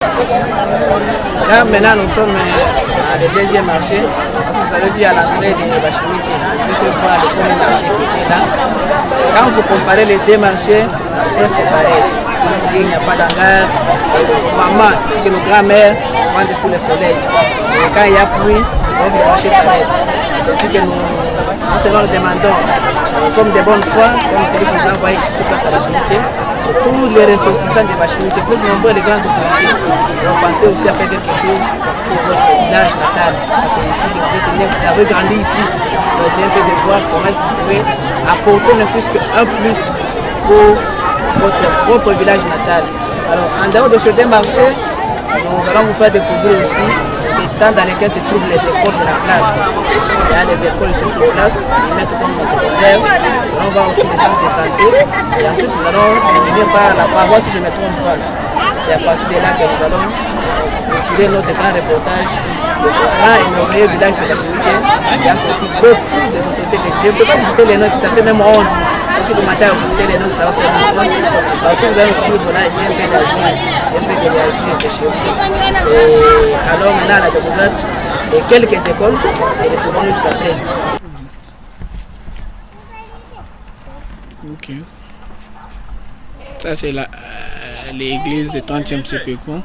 Là, maintenant, nous sommes à le deuxième marché. Parce que vous avez vu à l'entrée de Bachimichi, vous avez voir le premier marché qui était là. Quand vous comparez les deux marchés, c'est presque pareil. Il n'y a pas d'hangar. Maman, ici que nos grands-mères vendent sous le soleil. Et quand il y a pluie, donc le marché s'arrête. C'est ce que nous seulement nous demandons, comme des bonnes foi, comme celui que nous envoyons ici sur place à Bachimichi, tous les ressortissants de Bachimichi, vous êtes nombreux les grandes autorités, ont pensé aussi à faire quelque chose pour votre village natal. C'est ici que vous êtes né, vous avez grandi ici. Donc c'est un peu de voir comment vous pouvez apporter ne fût-ce qu'un plus pour votre propre village natal. Alors en dehors de ce marché, nous allons vous faire découvrir aussi les temps dans lesquels se trouvent les écoles de la classe. Il y a les écoles ici sur place, ils mettent comme les secondaires. On va aussi les centres de santé. Et ensuite, nous allons venir par la paroisse, si je ne me trompe pas. C'est à partir de là que nous allons clôturer notre grand reportage de ce grand et merveilleux village de Bachimichi qui a sorti beaucoup des autorités. Je ne peux pas visiter les notes, ça fait même honte. Si le matin vous visitez les notes, ça va faire honte. Partout vous allez suivre là, c'est un peu d'agir, c'est un peu de réagir, c'est chez vous. Et alors maintenant, la découverte de quelques écoles et nous pouvons nous après. Ok. Ça c'est l'église de 30e Sepeko.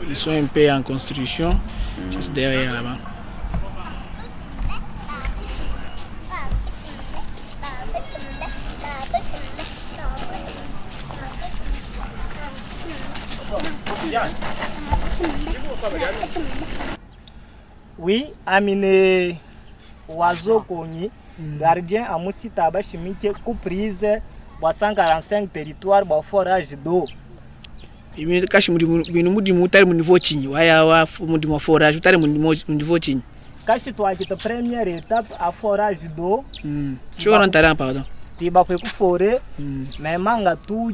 Ils sont un peu en construction, juste derrière là-bas. Oui, Amine Oiseau Koni, gardien à Moussita Bachimichi, comprise 145 territoires, forage d'eau. Il cache mon niveau chini, waya mon forage, mon niveau chini. Cache toi, c'est la première étape à forage d'eau. Tu vas rentrer pardon. Tu vas faire forêt, mais manga tout.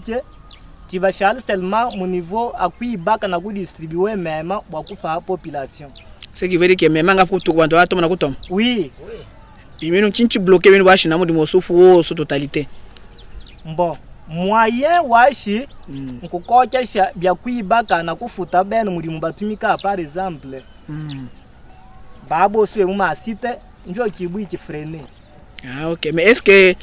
Tu vas chercher seulement mon niveau à qui bac na go distribuer même pour la population. Ce qui veut dire que même manga pour tout quand on a tout. Oui. Il me nous bloqué mais washi na mo de sofu so totalité. Bon, moyen washi nkukocha bya kuibaka na kufuta bene muri mubatumika par exemple. Babo swe mu masite njo kibu ki freiner. Ah OK, mais est-ce que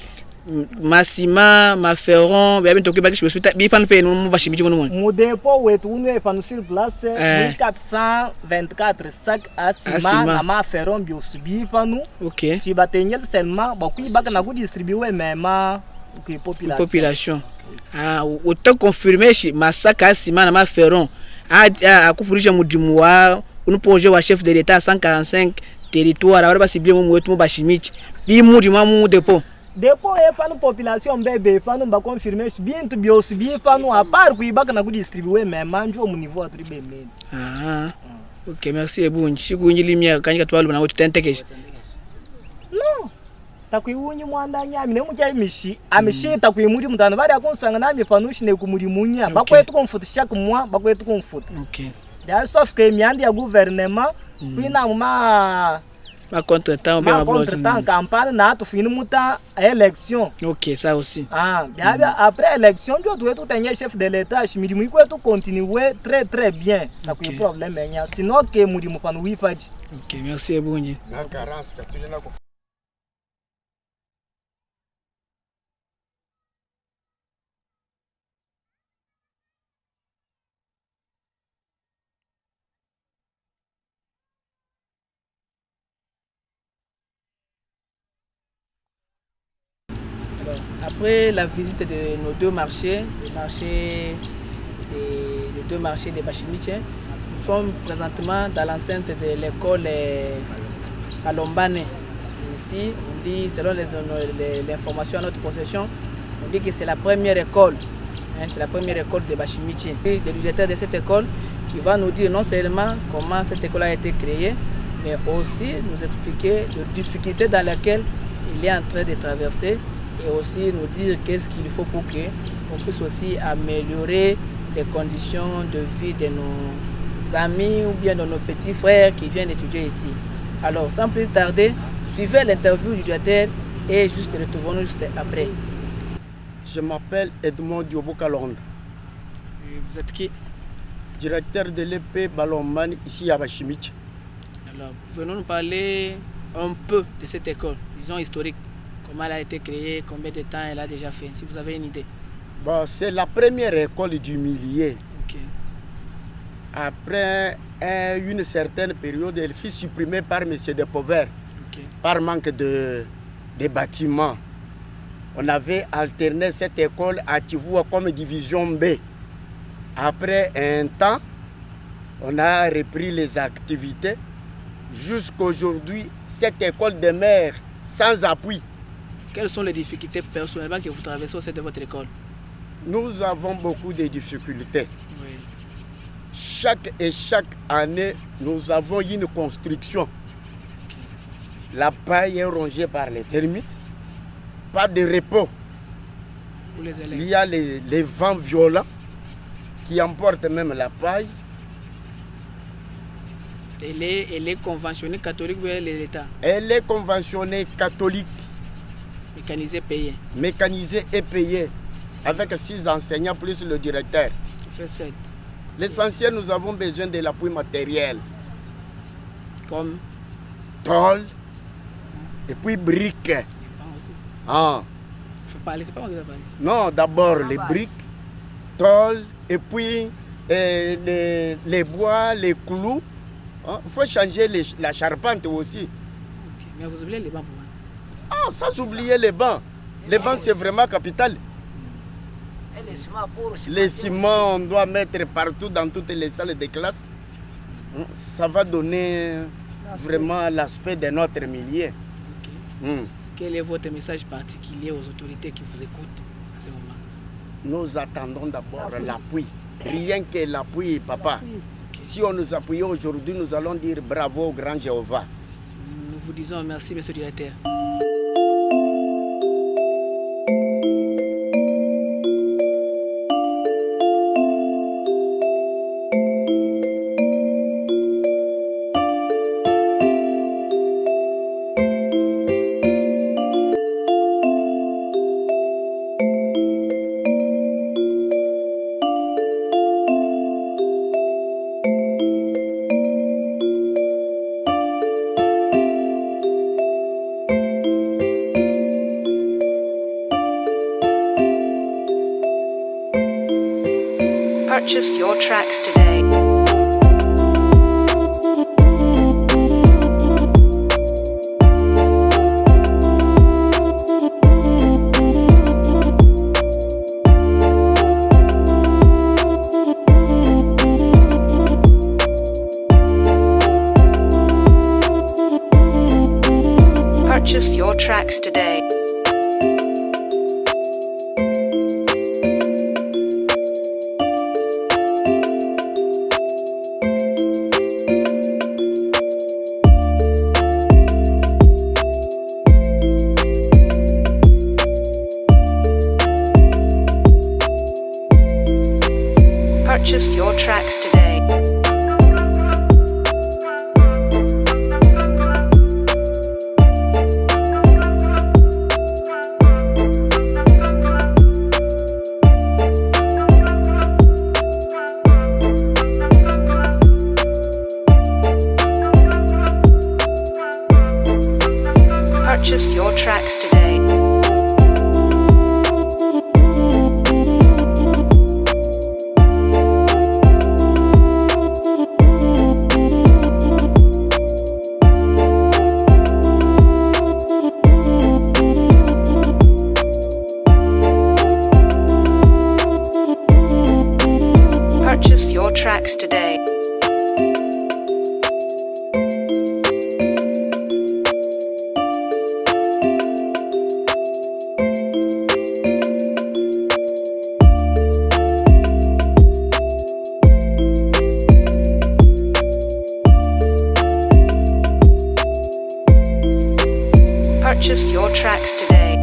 Massima, Maferron, bien to kibaki hospital bi pan pe no bashimiji mo mu dépôt wetu unwe fanu sur place 1424 sacs asima na Maferron bi osubi fanu. OK. Ti batenyel seulement ba kuibaka na ku distribuer même population. Ah, autant confirmer chez Massaka asima na Maferron a kufurisha mudimu wa un projet wa chef de l'état 145 territoires alors ba cibler mo wetu mo bashimiji bi mudimu mu dépôt. Dépôt et fan population bébé fan ba confirmer bien to bios bien fan à part ku ibaka na ku distribuer même anjo au niveau attribué men. Ah. OK, merci ebunji. Shikunyi limia kanyika twaluma na wetu tentekeje. Non. Takuiunyi mwanda nyami ne mujya imishi amishi takuimuri mutana bari akonsanga nami fanushi ne kumuri munya bakwetu komfutisha kumwa bakwetu komfuta. OK. Ya sauf que miandi ya gouvernement kuina muma ma contre-temps bien contre-temps campagne na tu fini muta élection. OK, ça aussi. Ah, bien après élection tu dois tout tenir chef de l'état chimiri mu kwetu continuer très bien. Takui problème nya sinon que muri mu panu wifaji. OK, merci ebunji. Na carence ka tujena ko. Après la visite de nos deux marchés, les deux marchés de Bachimichi, nous sommes présentement dans l'enceinte de l'école à Lombane. Ici, on dit, selon l'information à notre possession, on dit que c'est la première école. C'est la première école de Bachimichi. Le directeur de cette école qui va nous dire non seulement comment cette école a été créée, mais aussi nous expliquer les difficultés dans lesquelles il est en train de traverser. Et aussi nous dire qu'est-ce qu'il faut pour qu'on puisse aussi améliorer les conditions de vie de nos amis ou bien de nos petits frères qui viennent étudier ici. Alors sans plus tarder, suivez l'interview du directeur et juste retrouvons-nous juste après. Je m'appelle Edmond Diobo Kalonde. Vous êtes qui? directeur de l'EP Balomane ici à Bashimich. Alors, venons nous parler un peu de cette école, disons historique. Comment elle a été créée, combien de temps elle a déjà fait, si vous avez une idée. Bon, c'est la première école du milieu. Ok. Après une certaine période, elle fut supprimée par M. Depover, Ok. par manque de bâtiments. On avait alterné cette école à Kivoua comme division B. Après un temps, on a repris les activités. Jusqu'aujourd'hui, cette école demeure sans appui. Quelles sont les difficultés personnellement que vous traversez au sein de votre école? Nous avons beaucoup de difficultés. Oui. Chaque année, nous avons une construction. La paille est rongée par les termites. Pas de repos. Pour les Il élèves. y a les vents violents qui emportent même la paille. Elle est conventionnée catholique ou elle est l'État? Elle est conventionnée catholique, Mécanisée, payée. mécanisée et payée, avec 6 enseignants plus le directeur. Ça fait 7. L'essentiel, nous avons besoin de l'appui matériel. Comme Tôle et puis briques. les bancs aussi. Ah. Il faut parler, c'est pas moi qui dois parler. Non, d'abord les briques, tôle et puis les bois, les clous. Il faut changer la charpente aussi. Ok. Mais vous oubliez les bancs pour moi. Ah, sans oublier les bancs. Les bancs, c'est vraiment capital. Les ciments, on doit mettre partout dans toutes les salles de classe. Ça va donner vraiment l'aspect de notre milieu. Ok. Quel est votre message particulier aux autorités qui vous écoutent à ce moment? Nous attendons d'abord l'appui. Rien que l'appui, papa. Ok. Si on nous appuyait aujourd'hui, nous allons dire bravo au grand Jéhovah. Nous vous disons merci, monsieur le directeur. Purchase your tracks today. Purchase your tracks today. Purchase your tracks today. Purchase your tracks today. Purchase your tracks today. Purchase your tracks today.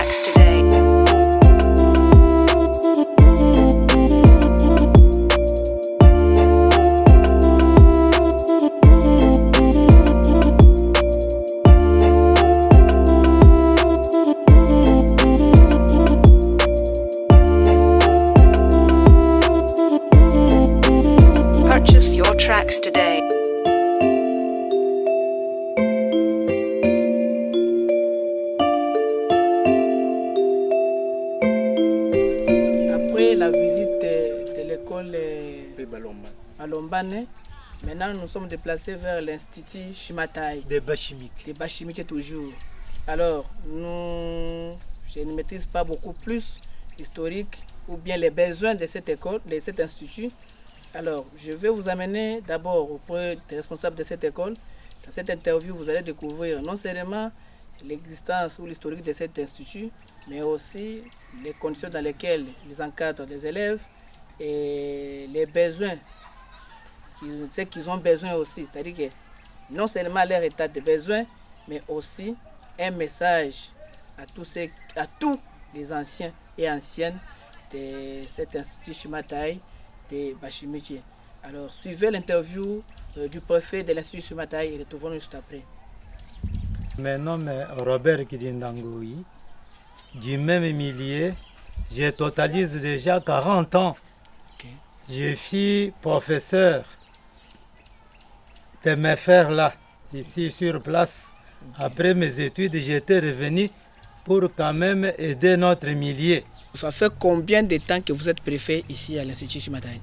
tracks today. Purchase your tracks today. Après la visite de l'école à Lombane, maintenant nous sommes déplacés vers l'Institut Shimatai. Débat chimique. Débat chimique toujours. Alors, je ne maîtrise pas beaucoup plus l'historique ou bien les besoins de cette école, de cet institut. Alors, je vais vous amener d'abord auprès des responsables de cette école. Dans cette interview, vous allez découvrir non seulement l'existence ou l'historique de cet institut, mais aussi les conditions dans lesquelles ils encadrent les élèves et les besoins, ce qu'ils ont besoin aussi. C'est-à-dire que non seulement leur état de besoin, mais aussi un message à tous les anciens et anciennes de cet institut Shimatai de Bashimichi. Alors, suivez l'interview du préfet de l'Institut Shimatai et retrouvons-nous juste après. Mon nom est Robert Kidindangoui. Du même milieu, je totalise déjà 40 ans. Okay. Je suis professeur de mes frères là, ici sur place. Okay. Après mes études, j'étais revenu pour quand même aider notre milieu. Ça fait combien de temps que vous êtes préfet ici à l'Institut Shimatai?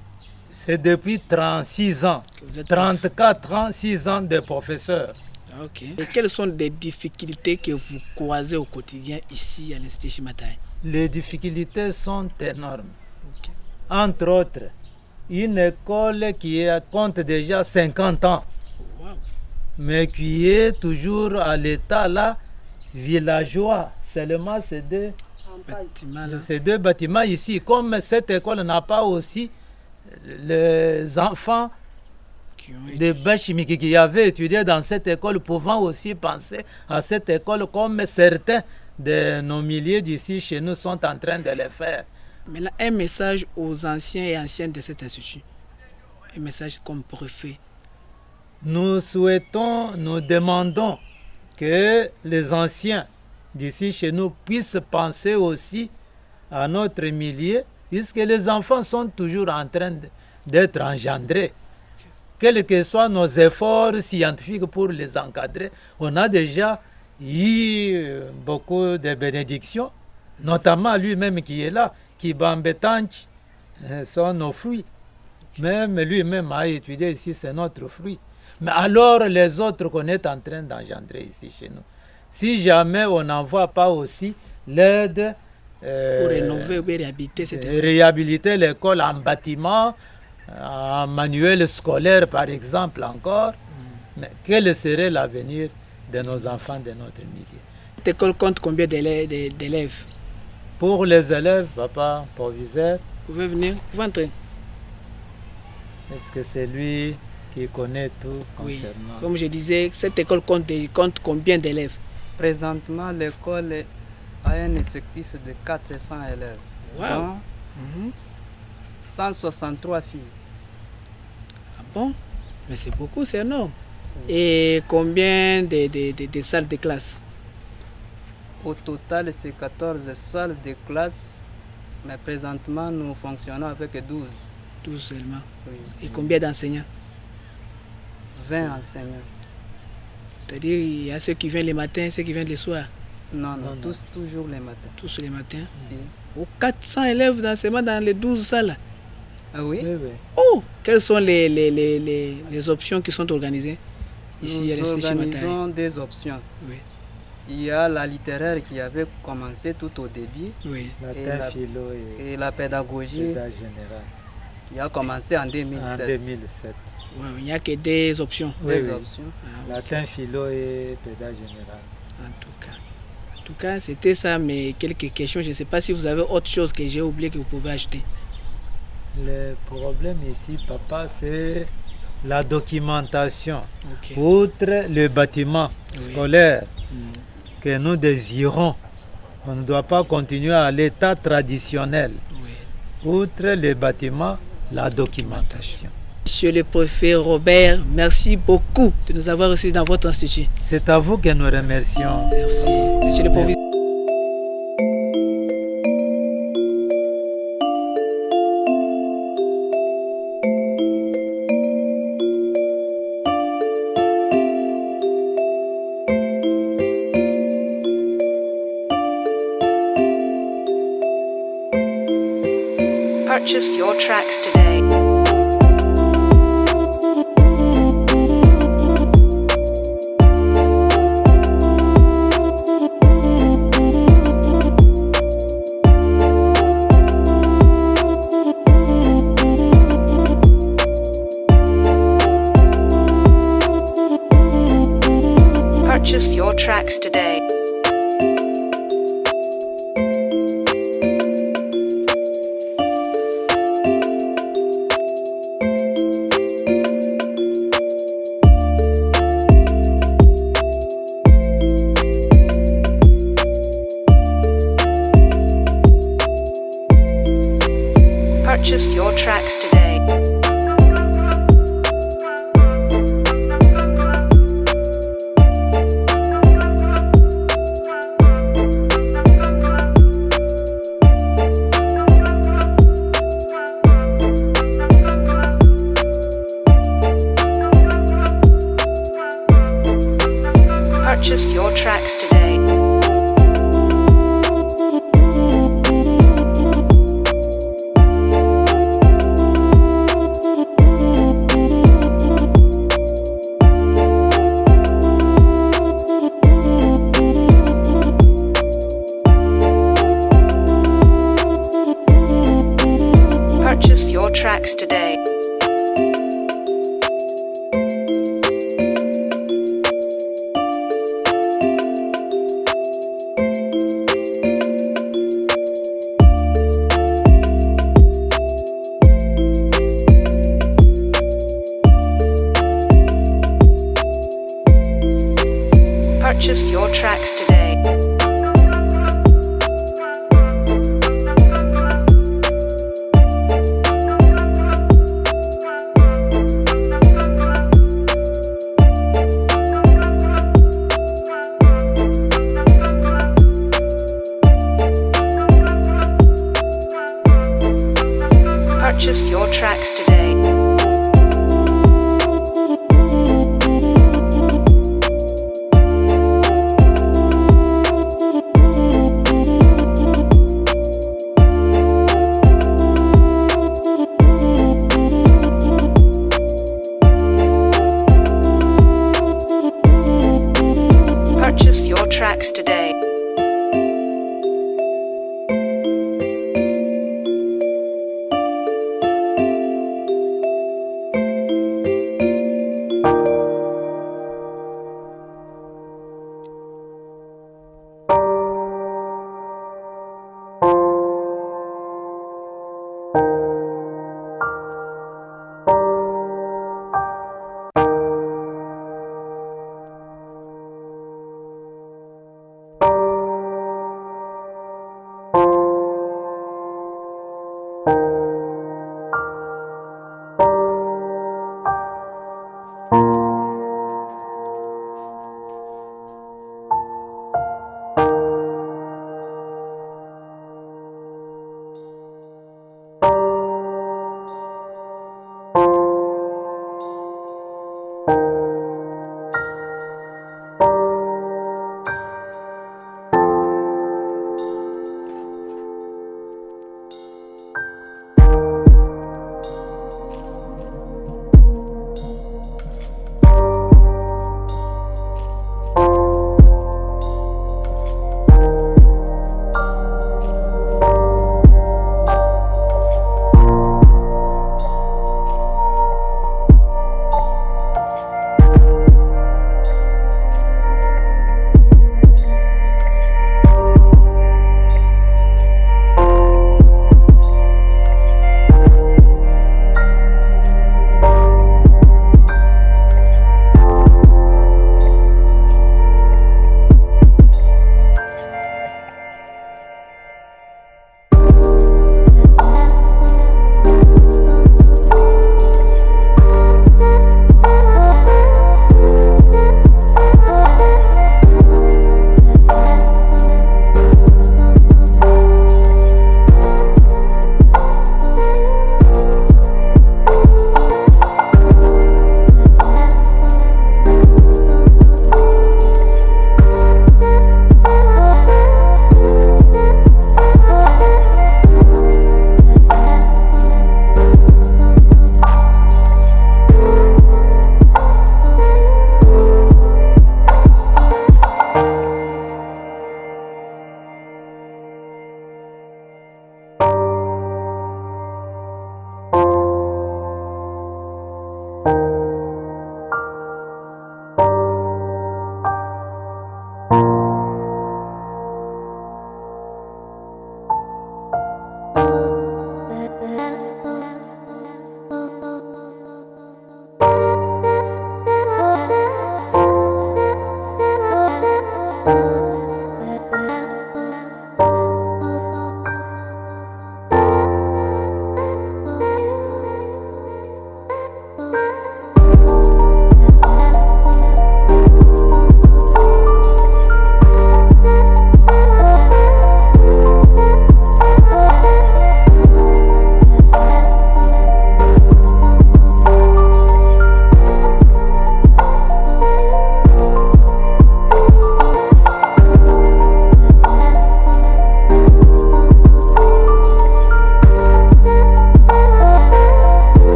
C'est depuis 36 ans, 34 ans, 6 ans de professeur. Ok. Et quelles sont les difficultés que vous croisez au quotidien ici à l'Institut Shimatai? Les difficultés sont énormes. Okay. Entre autres, une école qui compte déjà 50 ans, wow, mais qui est toujours à l'état là, villageois. Seulement ces deux bâtiments ici. Comme cette école n'a pas aussi les enfants de Bachimiki qui avaient étudié dans cette école pouvant aussi penser à cette école comme certains de nos milliers d'ici chez nous sont en train de le faire. Maintenant, un message aux anciens et anciennes de cet institut. Un message comme préfet. Nous demandons que les anciens d'ici chez nous puissent penser aussi à notre milieu, puisque les enfants sont toujours en train d'être engendrés. Quels que soient nos efforts scientifiques pour les encadrer, on a déjà eu beaucoup de bénédictions, notamment lui-même qui est là, qui Bambetanch sont nos fruits. Même lui-même a étudié ici, c'est notre fruit. Mais alors les autres qu'on est en train d'engendrer ici chez nous, si jamais on n'envoie pas aussi l'aide pour rénover ou réhabiliter l'école en bâtiment, en manuel scolaire par exemple encore, mais quel serait l'avenir de nos enfants, de notre milieu? Cette école compte combien d'élèves? Pour les élèves, papa, proviseur. Vous pouvez venir, vous pouvez entrer. Est-ce que c'est lui qui connaît tout concernant? Oui, comme je disais, cette école compte combien d'élèves? Présentement, l'école a un effectif de 400 élèves, wow, dont 163 filles. Ah bon? Mais c'est beaucoup, c'est énorme. Et combien de salles de classe? Au total, c'est 14 salles de classe, mais présentement, nous fonctionnons avec 12. 12 seulement. Oui. Et combien d'enseignants? 20 enseignants. C'est-à-dire, il y a ceux qui viennent le matin, ceux qui viennent le soir? Non, tous toujours les matins. Tous les matins? Si. Oh, 400 élèves seulement dans les 12 salles? Ah oui? Oui, oui. Oh, quelles sont les options qui sont organisées ici à l'Institut Shimatai? Nous organisons des options. Oui. Il y a la littéraire qui avait commencé tout au début. Oui. Latin, philo et la pédagogie général. qui a commencé en 2007. En 2007. Ouais, il n'y a que des options. Des options. Ah, Latin, philo et pédagogie général. En tout cas, c'était ça, mais quelques questions. Je ne sais pas si vous avez autre chose que j'ai oublié que vous pouvez ajouter. Le problème ici, papa, c'est la documentation. Okay. Outre le bâtiment scolaire que nous désirons On ne doit pas continuer à l'état traditionnel. Outre les bâtiments, la documentation. Monsieur le préfet Robert, merci beaucoup de nous avoir reçus dans votre institut. C'est à vous que nous remercions. Merci. Monsieur le proviseur. Purchase your tracks today. Purchase your tracks today. Purchase your tracks today. Purchase your tracks today. Purchase your tracks today. Purchase your tracks today. Purchase your tracks today. Purchase your tracks today.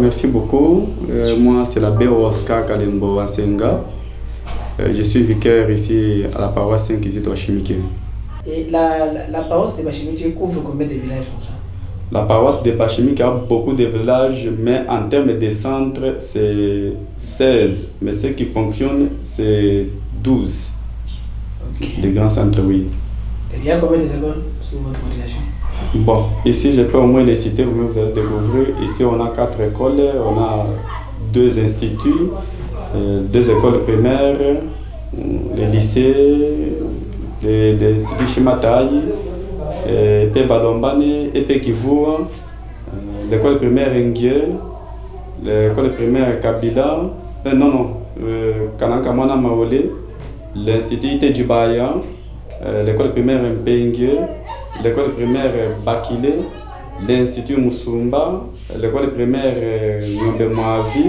merci beaucoup. Moi, c'est l'abbé Oscar Kalembo Asenga. Je suis vicaire ici à la paroisse Saint-Kizito à Chimiké. Et la paroisse de Bachimichi couvre combien de villages comme ça? La paroisse de Bachimiké a beaucoup de villages, mais en termes de centres, c'est 16. Mais ce qui fonctionne, c'est 12. Okay. Des grands centres, oui. Il y a combien d'écoles sous votre coordination? Bon, ici, je peux au moins les citer, vous allez découvrir. Ici, on a 4 écoles, on a 2 instituts, 2 écoles primaires, les lycées, l'Institut Chimatai, Epé Balombane, Epé Kivua, l'école primaire Nguye, l'école primaire Kabila, Kanankamana Maolé, l'Institut Ite Djibaya, l'école primaire Mpengue, l'école primaire Bakile, l'Institut Moussumba, l'école primaire Nyombe Moavi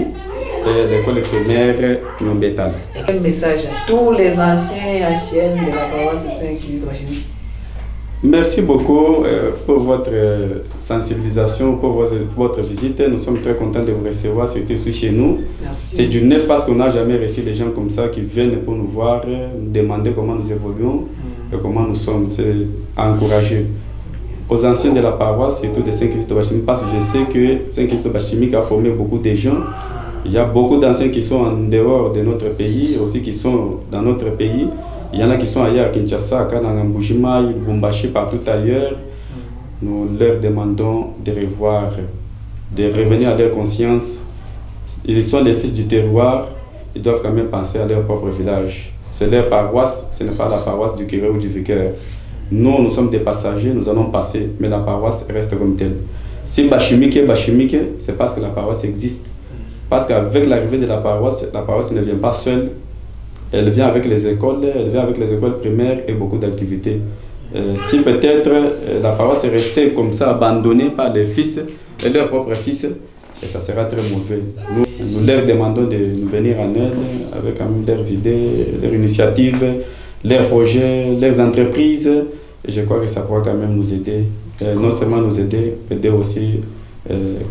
et l'école primaire Nyombe Tal. Quel message à tous les anciens et anciennes de la paroisse Saint-Kizito Bachimichi? Merci beaucoup pour votre sensibilisation, pour votre visite. Nous sommes très contents de vous recevoir, surtout chez nous. C'est du neuf parce qu'on n'a jamais reçu des gens comme ça qui viennent pour nous voir, nous demander comment nous évoluons et comment nous sommes. C'est encouragé. Aux anciens de la paroisse, surtout de Saint-Kizito Bachimichi, parce que je sais que Saint-Kizito Bachimichi a formé beaucoup de gens. Il y a beaucoup d'anciens qui sont en dehors de notre pays, aussi qui sont dans notre pays. Il y en a qui sont ailleurs à Kinshasa, à Mbushima, Bumbashi, partout ailleurs. Nous leur demandons de revoir, de revenir à leur conscience. Ils sont les fils du terroir, ils doivent quand même penser à leur propre village. C'est leur paroisse, ce n'est pas la paroisse du curé ou du vicaire. Nous sommes des passagers, nous allons passer, mais la paroisse reste comme telle. Si Bachimiké, c'est parce que la paroisse existe. Parce qu'avec l'arrivée de la paroisse ne vient pas seule. Elle vient avec les écoles, primaires et beaucoup d'activités. Si peut-être la paroisse est restée comme ça, abandonnée par les fils et leurs propres fils, et ça sera très mauvais. Nous leur demandons de nous venir en aide avec leurs idées, leurs initiatives, leurs projets, leurs entreprises. Et je crois que ça pourra quand même nous aider. Non seulement nous aider, mais aussi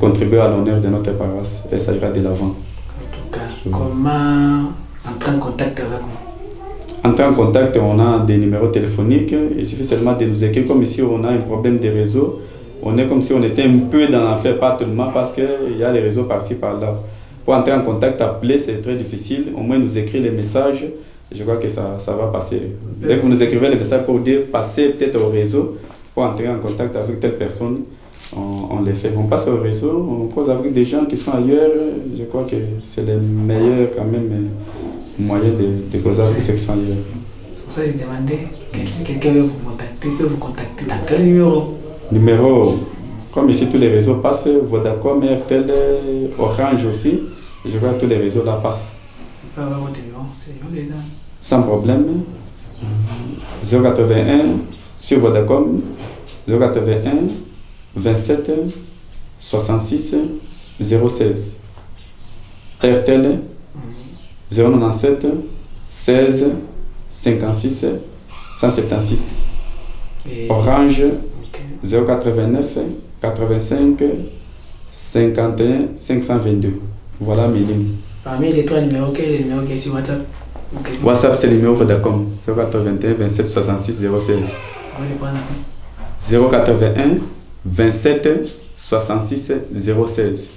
contribuer à l'honneur de notre paroisse. Et ça ira de l'avant. En tout cas, comment entrer en contact avec nous? Entrer en contact, on a des numéros téléphoniques. Il suffit seulement de nous écrire. Comme ici, on a un problème de réseau. On est comme si on était un peu dans l'enfer, pas tellement, parce qu'il y a les réseaux par-ci, par-là. Pour entrer en contact, appeler, c'est très difficile. Au moins, nous écrire les messages. Je crois que ça va passer. Dès que vous nous écrivez les messages pour dire passer peut-être au réseau, pour entrer en contact avec telle personne, on les fait. On passe au réseau, on cause avec des gens qui sont ailleurs. Je crois que c'est le meilleur quand même moyen de causer avec ceux qui sont ailleurs. C'est pour ça que j'ai demandé si quelqu'un veut vous contacter, peut vous contacter dans quel numéro? Numéro, comme ici tous les réseaux passent, Vodacom, RTL, Orange aussi. Je crois que tous les réseaux là passent. On peut avoir votre numéro, c'est le numéro. Sans problème. 081 sur Vodacom, 081 27 66 016. RTL 097 16 56 176. Orange 089 85 51 522. Voilà mes lignes. Parmi les 3 numéros, quel est le numéro qui est sur WhatsApp? Okay. WhatsApp, c'est le numéro Vodacom 081 27 66 016. 081 27 66 016.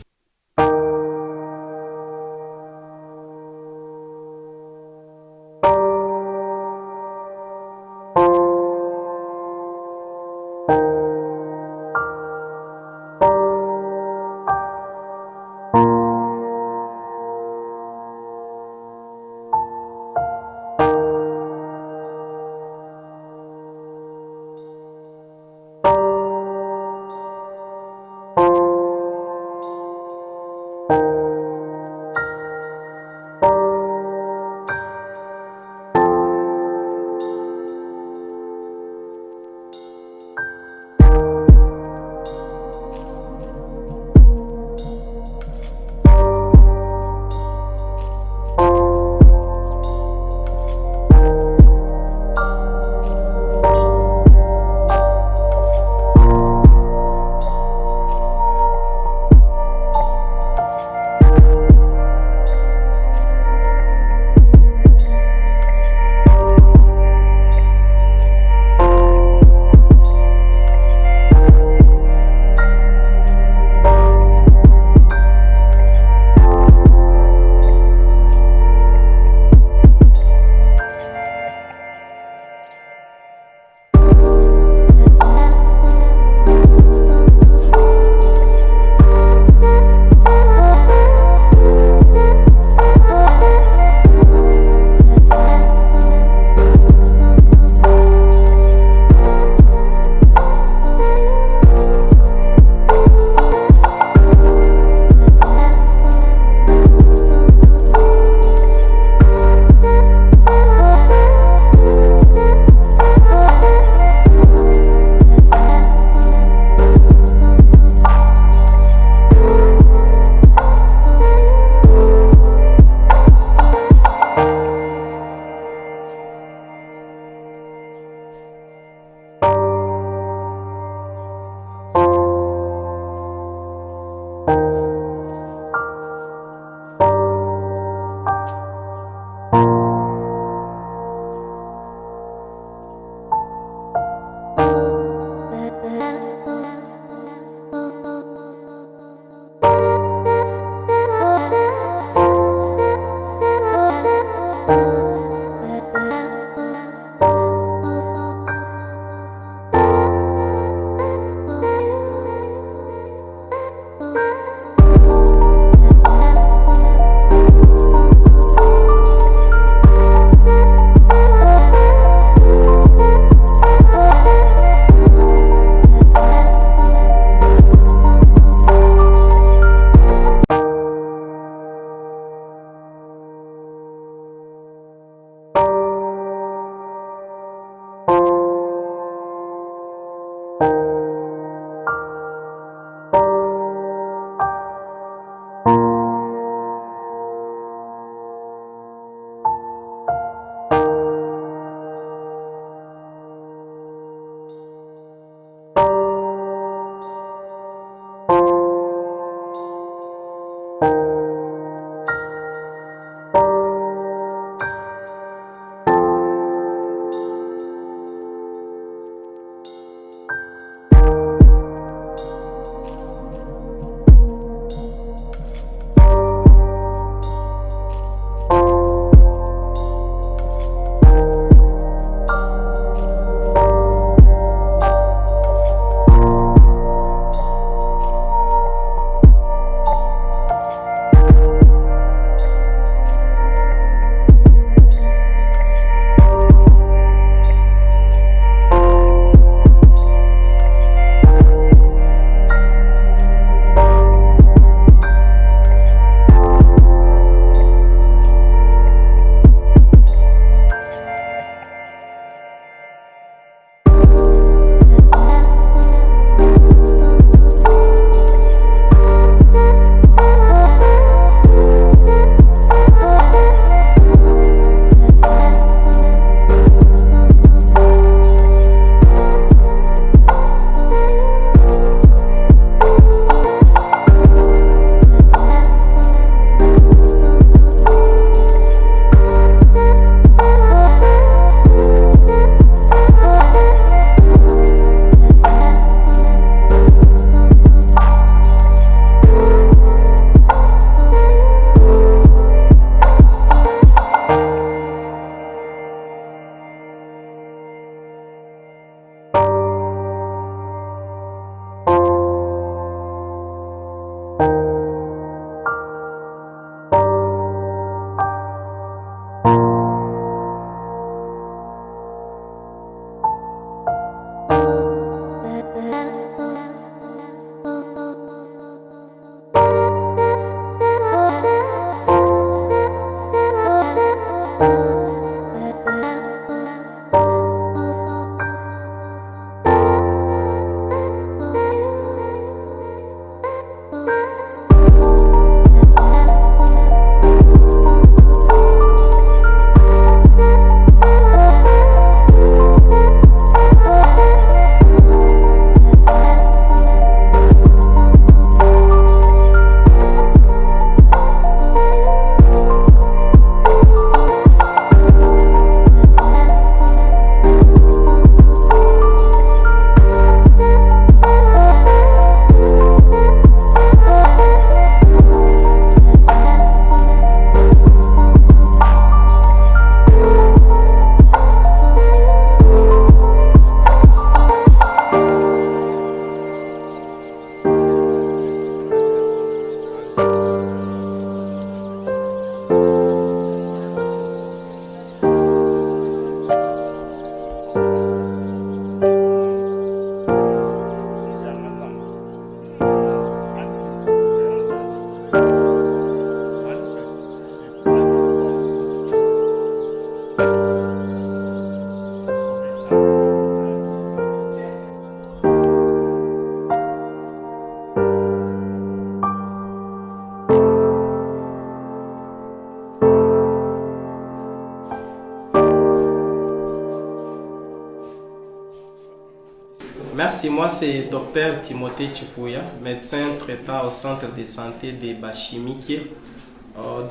Merci, moi c'est Dr Timothée Chipouya, médecin traitant au centre de santé de Bashimiki,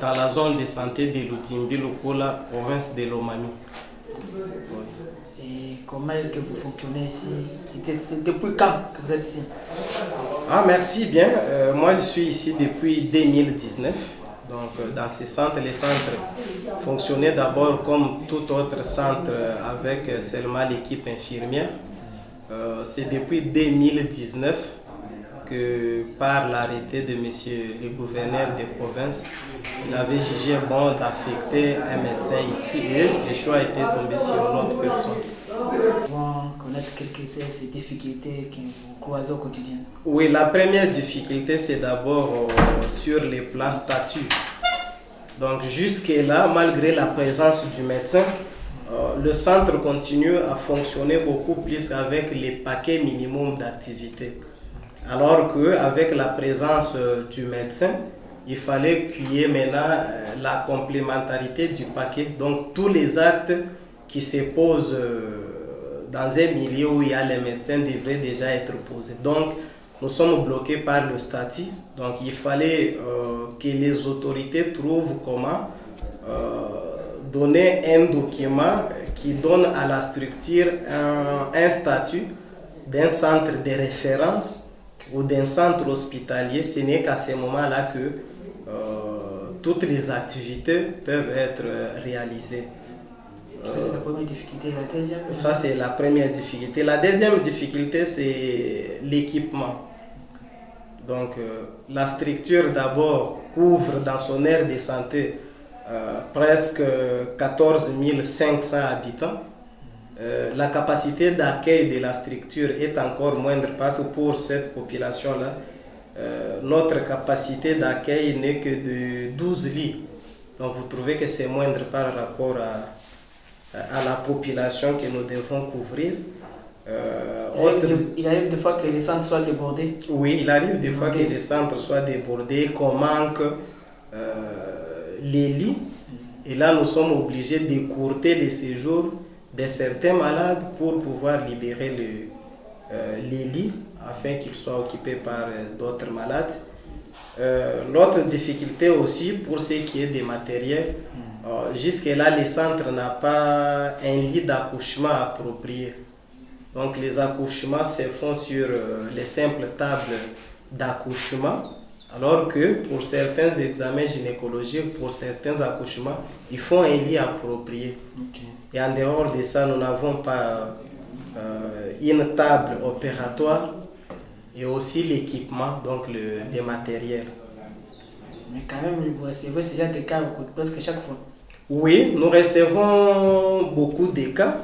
dans la zone de santé de Ludimbi, Lukola, province de Lomami. Et comment est-ce que vous fonctionnez ici? Depuis quand que vous êtes ici? Ah, merci bien. Moi je suis ici depuis 2019. Donc dans ce centre, les centres fonctionnaient d'abord comme tout autre centre avec seulement l'équipe infirmière. C'est depuis 2019 que par l'arrêté de monsieur le gouverneur de province, il avait jugé bon d'affecter un médecin ici et le choix a été tombé sur l'autre personne. Pour connaître quelques ces difficultés que vous croisez au quotidien. Oui, la première difficulté c'est d'abord sur les plans statut. Donc jusque-là, malgré la présence du médecin, le centre continue à fonctionner beaucoup plus avec les paquets minimum d'activité. Alors qu'avec la présence du médecin, il fallait qu'il y ait maintenant la complémentarité du paquet. Donc tous les actes qui se posent dans un milieu où il y a les médecins devraient déjà être posés. Donc nous sommes bloqués par le statut. Donc il fallait que les autorités trouvent comment donner un document qui donne à la structure un statut d'un centre de référence ou d'un centre hospitalier. Ce n'est qu'à ce moment-là que toutes les activités peuvent être réalisées. C'est la première difficulté. La deuxième? Ça, c'est la première difficulté. La deuxième difficulté, c'est l'équipement. Donc, la structure d'abord couvre dans son aire de santé presque 14 500 habitants. La capacité d'accueil de la structure est encore moindre parce que pour cette population-là, notre capacité d'accueil n'est que de 12 lits. Donc vous trouvez que c'est moindre par rapport à la population que nous devons couvrir. Il arrive des fois que les centres soient débordés. Oui, il arrive des fois que les centres soient débordés, qu'on manque les lits. Et là, nous sommes obligés d'écourter les séjours de certains malades pour pouvoir libérer les lits afin qu'ils soient occupés par d'autres malades. L'autre difficulté aussi, pour ce qui est des matériels, jusque-là, les centres n'ont pas un lit d'accouchement approprié. Donc les accouchements se font sur les simples tables d'accouchement, alors que pour certains examens gynécologiques, pour certains accouchements, il faut un lit approprié. Et en dehors de ça, nous n'avons pas une table opératoire et aussi l'équipement, donc les matériels. Mais quand même, vous recevez ce genre de cas presque chaque fois. Oui, nous recevons beaucoup de cas.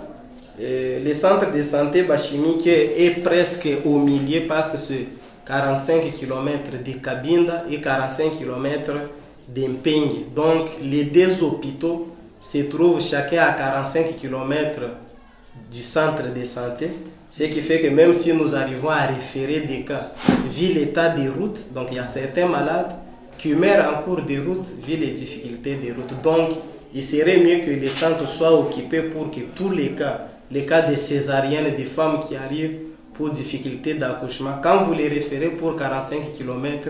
Le centre de santé Bashimiki est presque au milieu parce que c'est 45 km de Kabinda et 45 km d'Empengue. Donc les deux hôpitaux se trouvent chacun à 45 km du centre de santé. Ce qui fait que même si nous arrivons à référer des cas, vu l'état des routes, donc il y a certains malades qui meurent en cours de route vu les difficultés des routes. Donc il serait mieux que les centres soient occupés pour que tous les cas de césariennes, des femmes qui arrivent pour difficultés d'accouchement, quand vous les référez pour 45 km,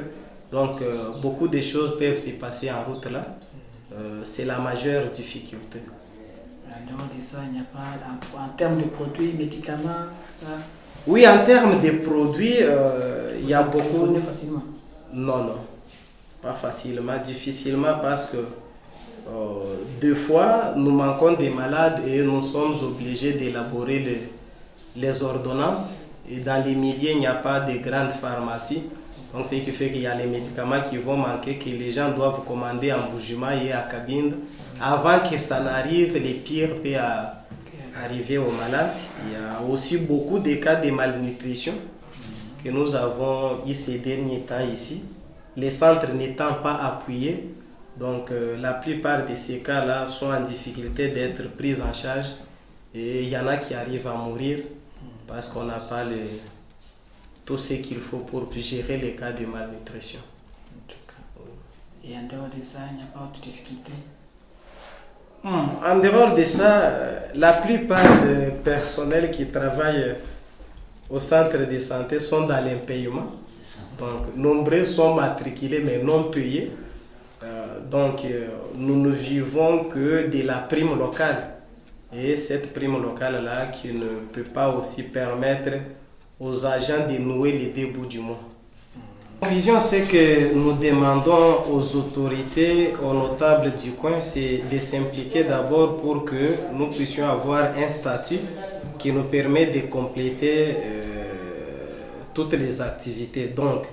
donc beaucoup de choses peuvent se passer en route là. C'est la majeure difficulté. En dehors de ça, il n'y a pas, en termes de produits, médicaments, ça? Oui, en termes de produits, il y a beaucoup... facilement? Non, pas facilement, difficilement parce que deux fois, nous manquons des malades et nous sommes obligés d'élaborer les ordonnances. Et dans les milieux, il n'y a pas de grandes pharmacies. Donc, ce qui fait qu'il y a les médicaments qui vont manquer, que les gens doivent commander en Boujima et à Kabinda. Avant que ça n'arrive, les pires peuvent arriver aux malades. Il y a aussi beaucoup de cas de malnutrition que nous avons eu ces derniers temps ici. Les centres n'étant pas appuyés, donc la plupart de ces cas-là sont en difficulté d'être pris en charge et il y en a qui arrivent à mourir parce qu'on n'a pas tout ce qu'il faut pour gérer les cas de malnutrition. Et en dehors de ça, il n'y a pas de difficulté? En dehors de ça, la plupart des personnels qui travaillent au centre de santé sont dans l'impayement. Donc, nombreux sont matriculés mais non payés. Nous ne vivons que de la prime locale. Et cette prime locale-là qui ne peut pas aussi permettre aux agents de nouer les deux bouts du mois. La vision, c'est que nous demandons aux autorités, aux notables du coin, c'est de s'impliquer d'abord pour que nous puissions avoir un statut qui nous permet de compléter toutes les activités. Donc,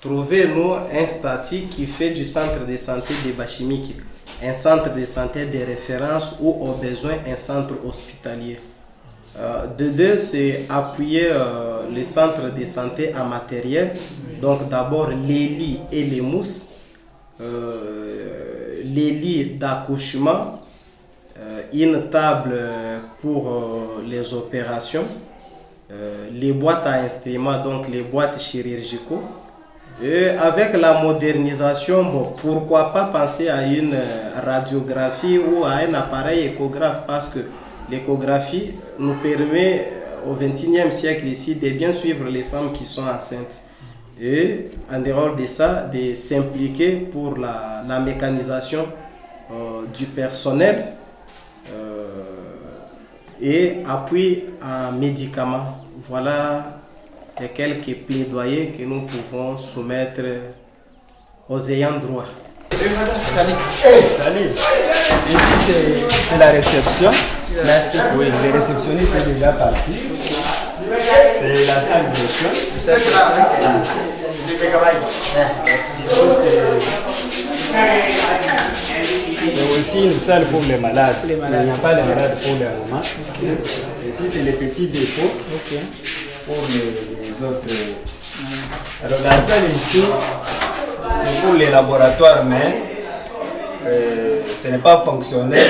trouvez-nous un statut qui fait du centre de santé de Bashimiki un centre de santé de référence ou au besoin un centre hospitalier. De deux, c'est appuyer les centres de santé en matériel. Donc d'abord les lits et les mousses, les lits d'accouchement, une table pour les opérations, les boîtes à instruments, donc les boîtes chirurgicaux. Et avec la modernisation, pourquoi pas penser à une radiographie ou à un appareil échographe, parce que l'échographie nous permet au XXIe siècle ici de bien suivre les femmes qui sont enceintes. Et en dehors de ça, de s'impliquer pour la mécanisation du personnel et appui en médicaments. Voilà quelques plaidoyers que nous pouvons soumettre aux ayants droit. Salut. Salut. Ici c'est la réception. Merci. Oui, les réceptionnistes sont déjà partis. C'est la salle de soins. C'est aussi une salle pour les malades. Il n'y a pas les malades pour le moment. Ici c'est les petits dépôts pour les autres. Alors la salle ici, c'est pour les laboratoires, mais ce n'est pas fonctionnel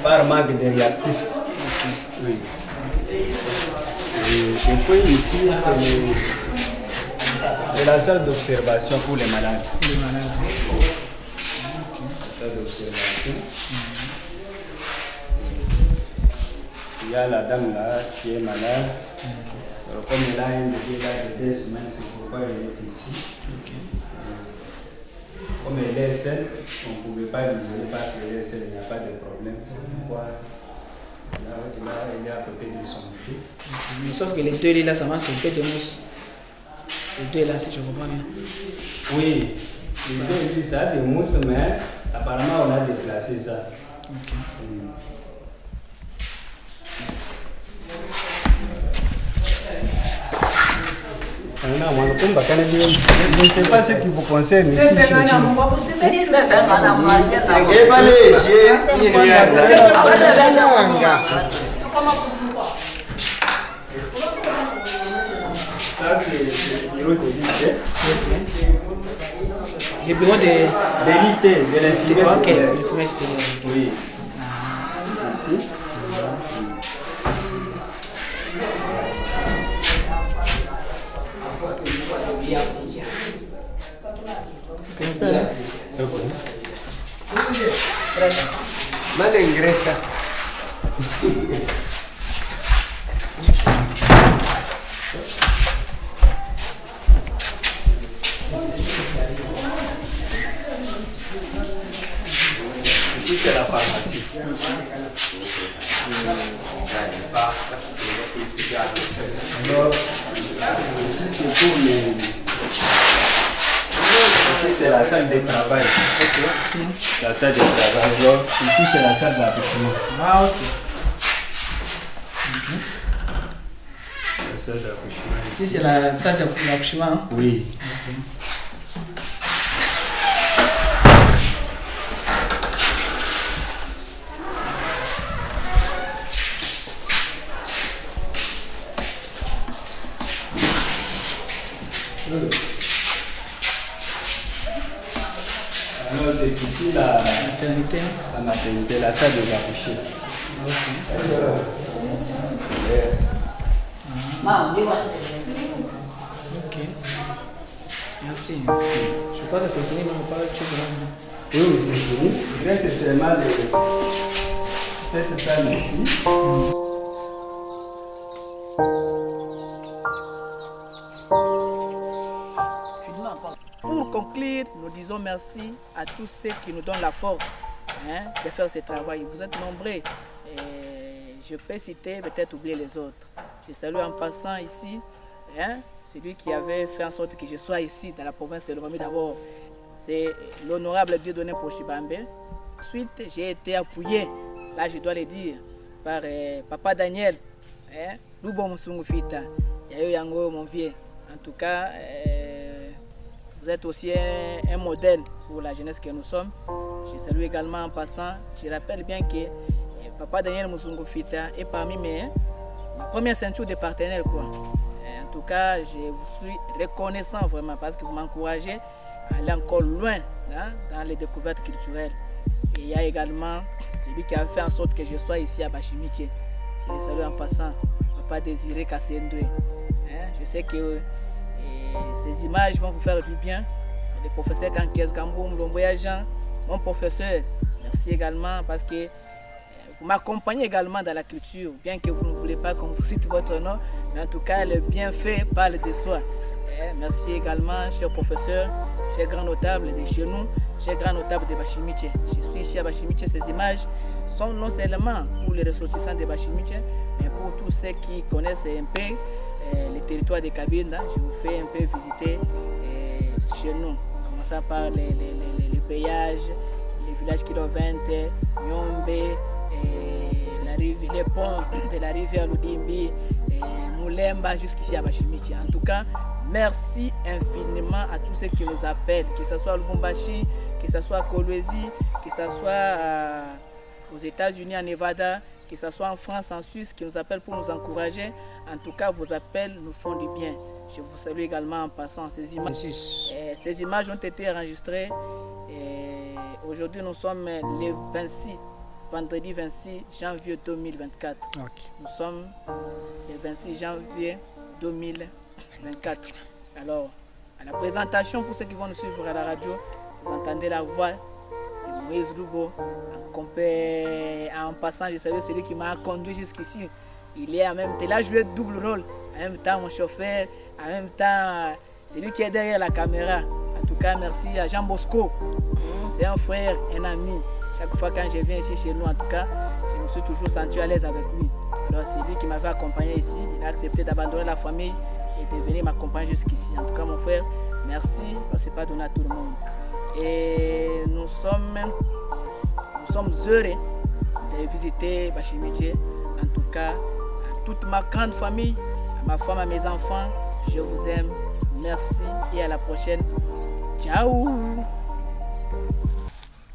par manque de réactifs. Oui. Et puis ici, c'est la salle d'observation pour les malades. La salle d'observation. Il y a la dame là qui est malade. Alors, comme elle a un bébé là de 2 semaines, c'est pourquoi elle est ici. Comme elle est seule, on ne pouvait pas l'isoler parce qu'elle est seule, il n'y a pas de problème. C'est pourquoi elle est à côté de son fils. Sauf que les deux là, ça marche un peu de mousse. Les deux là, si je comprends bien. Oui, les deux ça a des mousses, mais apparemment on a déplacé ça. Je ne sais pas ce qui vous concerne ici. Ça, c'est le bureau de l'IT. Le bureau de l'IT, de l'infirmière. Ok, l'infirmière. Oui. Ici. Manda ingresa. Ici c'est la pharmacie. Alors, ici c'est pour les... Ici c'est la salle de travail. La salle de travail. Alors, ici c'est la salle d'accouchement. Ah ok. La salle d'accouchement. Ici c'est la salle d'accouchement. Oui. Alors c'est ici la maternité, la salle de l'accouchement. Ok. Merci. Je crois que c'est fini, mais on parle de choses. Oui, c'est fini. Il reste seulement cette salle ici. Pour conclure, nous disons merci à tous ceux qui nous donnent la force de faire ce travail. Vous êtes nombreux. Et je peux citer, peut-être oublier les autres. Je salue en passant ici celui qui avait fait en sorte que je sois ici dans la province de Lomami d'abord. C'est l'honorable Dieudonné Pochibambe. Ensuite, j'ai été appuyé, là je dois le dire, par Papa Daniel, Lubo Musungufita, Yayo Yango, mon vieux. En tout cas, vous êtes aussi un modèle pour la jeunesse que nous sommes. Je salue également en passant, je rappelle bien que Papa Daniel Musungufita est parmi ma première ceinture de partenaires, quoi. En tout cas, je vous suis reconnaissant vraiment parce que vous m'encouragez à aller encore loin dans les découvertes culturelles. Et il y a également celui qui a fait en sorte que je sois ici à Bashimiche. Je le salue en passant, Papa Désiré Kassendoué. Je sais que ces images vont vous faire du bien. Le professeur Kankez Gamboum, Lomboya Jean, mon professeur, merci également parce que vous m'accompagnez également dans la culture, bien que vous ne voulez pas qu'on vous cite votre nom, mais en tout cas, le bienfait parle de soi. Merci également, cher professeur, cher grand notable de chez nous, cher grand notable de Bashimiche. Je suis ici à Bashimiche, ces images sont non seulement pour les ressortissants de Bashimiche, mais pour tous ceux qui connaissent un peu le territoire de Cabinda. Je vous fais un peu visiter chez nous, commençant par les péages, les villages Kilo 20, Nyombe, les ponts de la rivière Ludimbi, Moulemba jusqu'ici à Bashimiche. En tout cas, merci infiniment à tous ceux qui nous appellent, que ce soit à Lubumbashi, que ce soit à Kolwezi, que ce soit aux États-Unis, en Nevada, que ce soit en France, en Suisse, qui nous appellent pour nous encourager. En tout cas, vos appels nous font du bien. Je vous salue également en passant ces images. Ces images ont été enregistrées. Aujourd'hui, nous sommes le 26, vendredi 26 janvier 2024. Okay. Nous sommes le 26 janvier 2024. Alors, à la présentation, pour ceux qui vont nous suivre à la radio, vous entendez la voix de Moïse Lubo. En passant, je salue celui qui m'a conduit jusqu'ici. Il est en même temps, là je joué double rôle. En même temps, mon chauffeur, en même temps, celui qui est derrière la caméra. En tout cas, merci à Jean Bosco. C'est un frère, un ami. Chaque fois quand je viens ici chez nous, en tout cas, je me suis toujours senti à l'aise avec lui. Alors, c'est lui qui m'avait accompagné ici. Il a accepté d'abandonner la famille et de venir m'accompagner jusqu'ici. En tout cas, mon frère, merci. Ce n'est pas donné à tout le monde. Et nous sommes heureux de visiter Bashimiche. En tout cas, à toute ma grande famille, à ma femme, à mes enfants, je vous aime. Merci et à la prochaine. Ciao!